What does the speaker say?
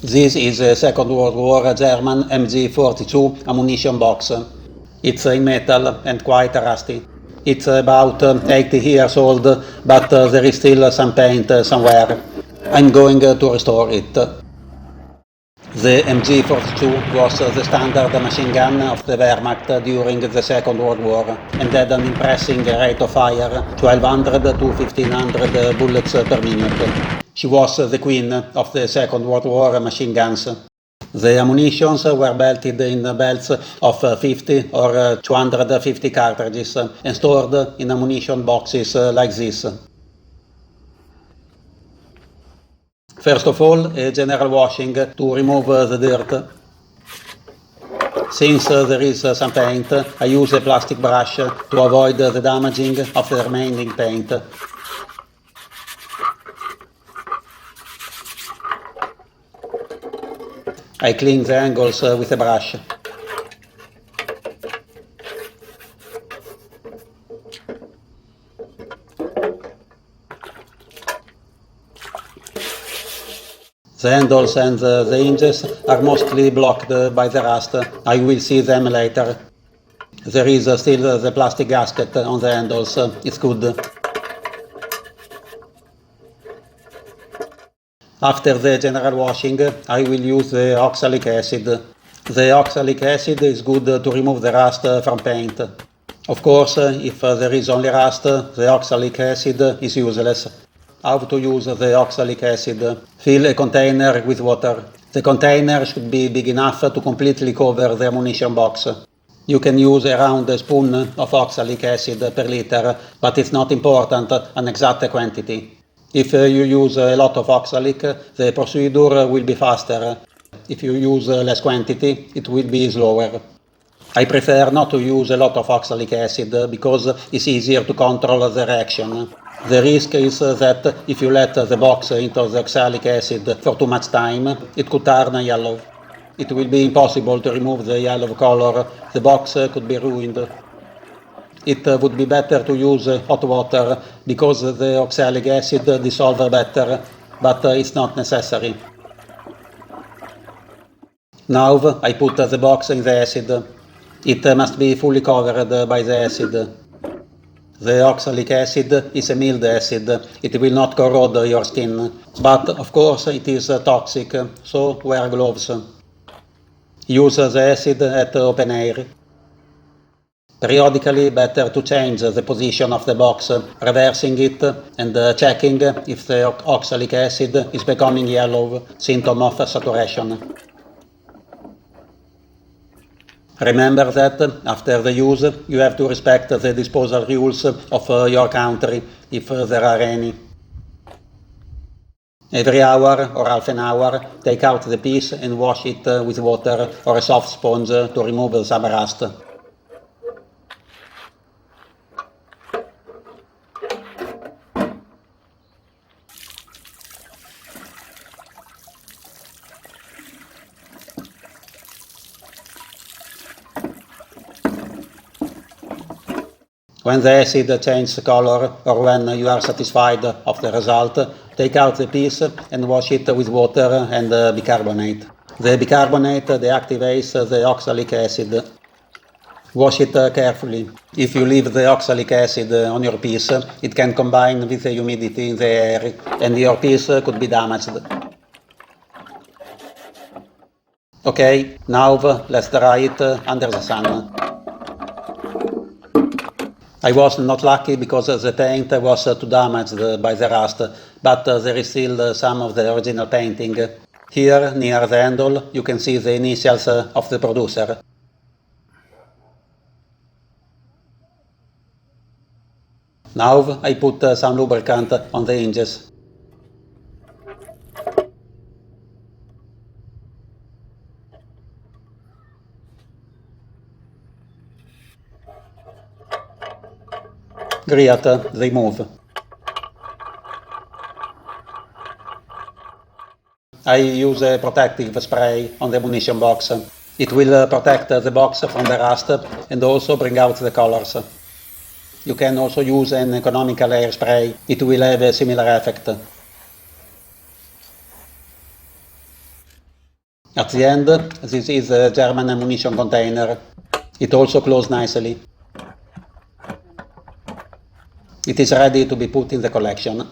This is a Second World War German MG42 ammunition box. It's in metal and quite rusty. It's about 80 years old, but there is still some paint somewhere. I'm going to restore it. The MG42 was the standard machine gun of the Wehrmacht during the Second World War and had an impressive rate of fire, 1200 to 1500 bullets per minute. She was the queen of the Second World War machine guns. The ammunitions were belted in belts of 50 or 250 cartridges and stored in ammunition boxes like this. First of all, a general washing to remove the dirt. Since there is some paint, I use a plastic brush to avoid the damaging of the remaining paint. I clean the angles with a brush. The handles and the hinges are mostly blocked by the rust. I will see them later. There is still the plastic gasket on the handles. It's good. After the general washing, I will use the oxalic acid. The oxalic acid is good to remove the rust from paint. Of course, if there is only rust, the oxalic acid is useless. How to use the oxalic acid? Fill a container with water. The container should be big enough to completely cover the ammunition box. You can use around a spoon of oxalic acid per liter, but it's not important an exact quantity. If you use a lot of oxalic, the procedure will be faster. If you use less quantity, it will be slower. I prefer not to use a lot of oxalic acid because it's easier to control the reaction. The risk is that if you let the box into the oxalic acid for too much time, it could turn yellow. It will be impossible to remove the yellow color. The box could be ruined. It would be better to use hot water because the oxalic acid dissolves better, but it's not necessary. Now I put the box in the acid. It must be fully covered by the acid. The oxalic acid is a mild acid. It will not corrode your skin, but of course it is toxic, so wear gloves. Use the acid at open air. Periodically better to change the position of the box, reversing it and checking if the oxalic acid is becoming yellow, symptom of saturation. Remember that after the use you have to respect the disposal rules of your country, if there are any. Every hour or half an hour, take out the piece and wash it with water or a soft sponge to remove some rust. When the acid changes color or when you are satisfied of the result, take out the piece and wash it with water and bicarbonate. The bicarbonate deactivates the oxalic acid. Wash it carefully. If you leave the oxalic acid on your piece, it can combine with the humidity in the air and your piece could be damaged. Okay, now let's dry it under the sun. I was not lucky because the paint was too damaged by the rust, but there is still some of the original painting. Here, near the handle, you can see the initials of the producer. Now I put some lubricant on the hinges. Great, they move. I use a protective spray on the ammunition box. It will protect the box from the rust and also bring out the colors. You can also use an economical air spray. It will have a similar effect. At the end, this is a German ammunition container. It also closed nicely. It is ready to be put in the collection.